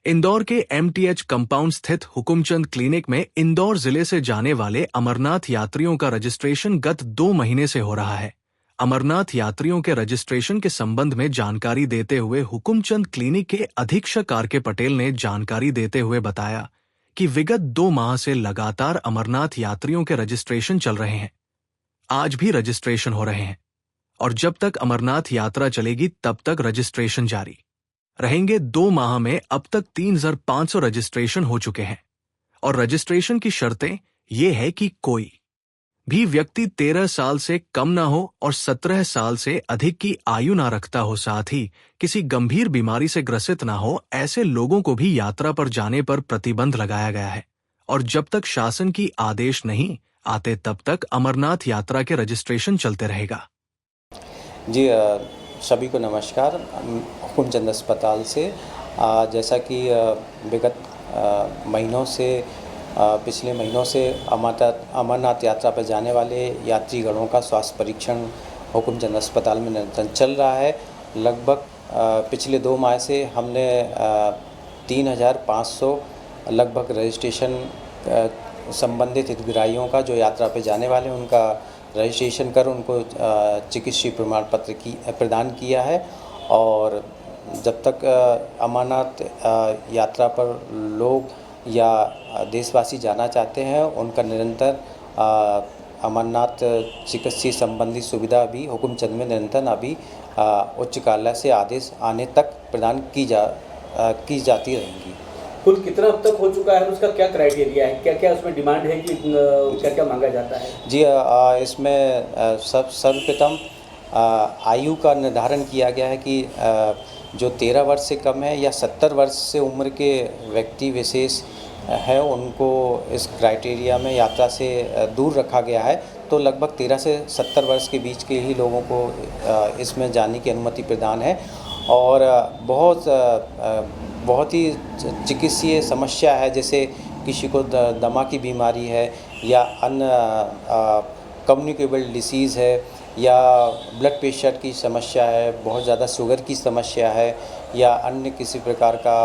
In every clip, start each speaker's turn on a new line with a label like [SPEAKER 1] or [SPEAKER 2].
[SPEAKER 1] इंदौर के MTH compound स्थित Hukumchand clinic में इंदौर जिले से जाने वाले अमरनाथ यात्रियों का रजिस्ट्रेशन गत 2 महीने से हो रहा है। अमरनाथ यात्रियों के रजिस्ट्रेशन के संबंध में जानकारी देते हुए हुकुमचंद क्लिनिक के अधीक्षक आर.के. पटेल ने जानकारी देते हुए बताया कि विगत 2 माह से लगातार अमरनाथ यात्रियों के रजिस्ट्रेशन चल रहे हैं। आज भी रजिस्ट्रेशन हो रहे हैं और जब तक अमरनाथ यात्रा चलेगी तब तक रजिस्ट्रेशन जारी रहेंगे। 2 माह में अब तक 3,500 रजिस्ट्रेशन हो चुके हैं और रजिस्ट्रेशन की शर्तें ये है कि कोई भी व्यक्ति 13 साल से कम ना हो और 17 साल से अधिक की आयु ना रखता हो, साथ ही किसी गंभीर बीमारी से ग्रसित ना हो। ऐसे लोगों को भी यात्रा पर जाने पर प्रतिबंध लगाया गया है और जब तक शासन की आदेश नहीं आते तब तक अमरनाथ यात्रा के रजिस्ट्रेशन चलते रहेगा।
[SPEAKER 2] जी सभी को नमस्कार। हुकुमचंद अस्पताल से जैसा कि विगत महीनों से पिछले महीनों से अमरनाथ यात्रा पर जाने वाले यात्रीगणों का स्वास्थ्य परीक्षण हुकुमचंद अस्पताल में निरंतर चल रहा है। लगभग पिछले 2 माह से हमने 3,500 लगभग रजिस्ट्रेशन संबंधित हितग्राहियों का जो यात्रा पर जाने वाले हैं उनका रजिस्ट्रेशन कर उनको चिकित्सीय प्रमाण पत्र प्रदान किया है। और जब तक अमरनाथ यात्रा पर लोग या देशवासी जाना चाहते हैं उनका निरंतर अमरनाथ चिकित्सीय संबंधी सुविधा भी हुकुमचंद में निरंतर अभी उच्च न्यायालय से आदेश आने तक प्रदान की जाती रहेंगी।
[SPEAKER 3] कुल कितना अब तक हो चुका है, उसका क्या क्राइटेरिया है, क्या क्या उसमें डिमांड है कि क्या क्या मांगा जाता है?
[SPEAKER 2] जी इसमें सर्वप्रथम आयु का निर्धारण किया गया है कि जो 13 वर्ष से कम है या 70 वर्ष से उम्र के व्यक्ति विशेष है उनको इस क्राइटेरिया में यात्रा से दूर रखा गया है। तो लगभग 13 से 70 वर्ष के बीच के ही लोगों को इसमें जाने की अनुमति प्रदान है। और बहुत ही चिकित्सीय समस्या है, जैसे किसी को दमा की बीमारी है या अन्य कम्युनिकेबल डिसीज़ है या ब्लड प्रेशर की समस्या है, बहुत ज़्यादा शुगर की समस्या है या अन्य किसी प्रकार का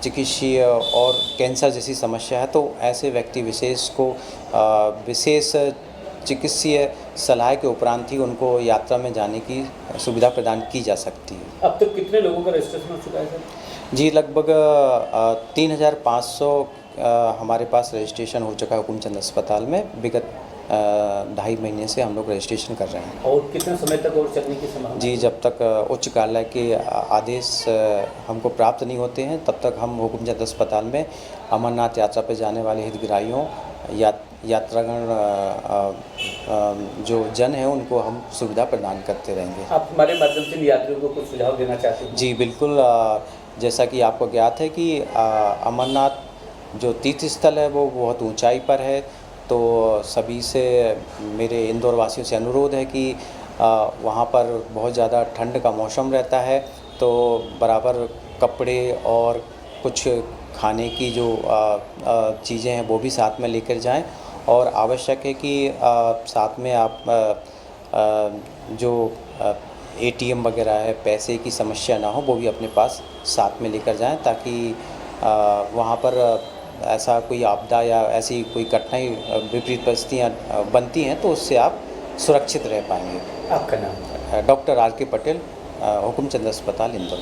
[SPEAKER 2] चिकित्सीय और कैंसर जैसी समस्या है, तो ऐसे व्यक्ति विशेष को विशेष चिकित्सीय सलाह के उपरांत ही उनको यात्रा में जाने की सुविधा प्रदान की जा सकती है।
[SPEAKER 3] अब तक कितने लोगों का रजिस्ट्रेशन हो चुका है सर?
[SPEAKER 2] जी लगभग 3,500 हमारे पास रजिस्ट्रेशन हो चुका है हुकुमचंद अस्पताल में। विगत 2.5 महीने से हम लोग रजिस्ट्रेशन कर रहे हैं।
[SPEAKER 3] और कितने समय तक और चलने की संभावना?
[SPEAKER 2] जी जब तक उच्च न्यायालय के आदेश हमको प्राप्त नहीं होते हैं तब तक हम हुकुमचंद अस्पताल में अमरनाथ यात्रा पर जाने वाले हितग्राहियों यात्रागण जो जन है उनको हम सुविधा प्रदान करते रहेंगे।
[SPEAKER 3] आप हमारे माध्यम से यात्रियों को कुछ सुझाव देना चाहते हैं?
[SPEAKER 2] जी बिल्कुल। जैसा कि आपको ज्ञात है कि अमरनाथ जो तीर्थ स्थल है वो बहुत ऊंचाई पर है, तो सभी से मेरे इंदौर वासियों से अनुरोध है कि वहाँ पर बहुत ज़्यादा ठंड का मौसम रहता है, तो बराबर कपड़े और कुछ खाने की जो चीज़ें हैं वो भी साथ में लेकर जाएं। और आवश्यक है कि साथ में आप जो एटीएम वगैरह है, पैसे की समस्या ना हो, वो भी अपने पास साथ में लेकर जाएं, ताकि वहाँ पर ऐसा कोई आपदा या ऐसी कोई कठिनाई विपरीत परिस्थितियाँ बनती हैं तो उससे आप सुरक्षित रह पाएंगे।
[SPEAKER 3] आपका नाम?
[SPEAKER 2] Doctor R K. पटेल, हुकुमचंद अस्पताल इंदौर।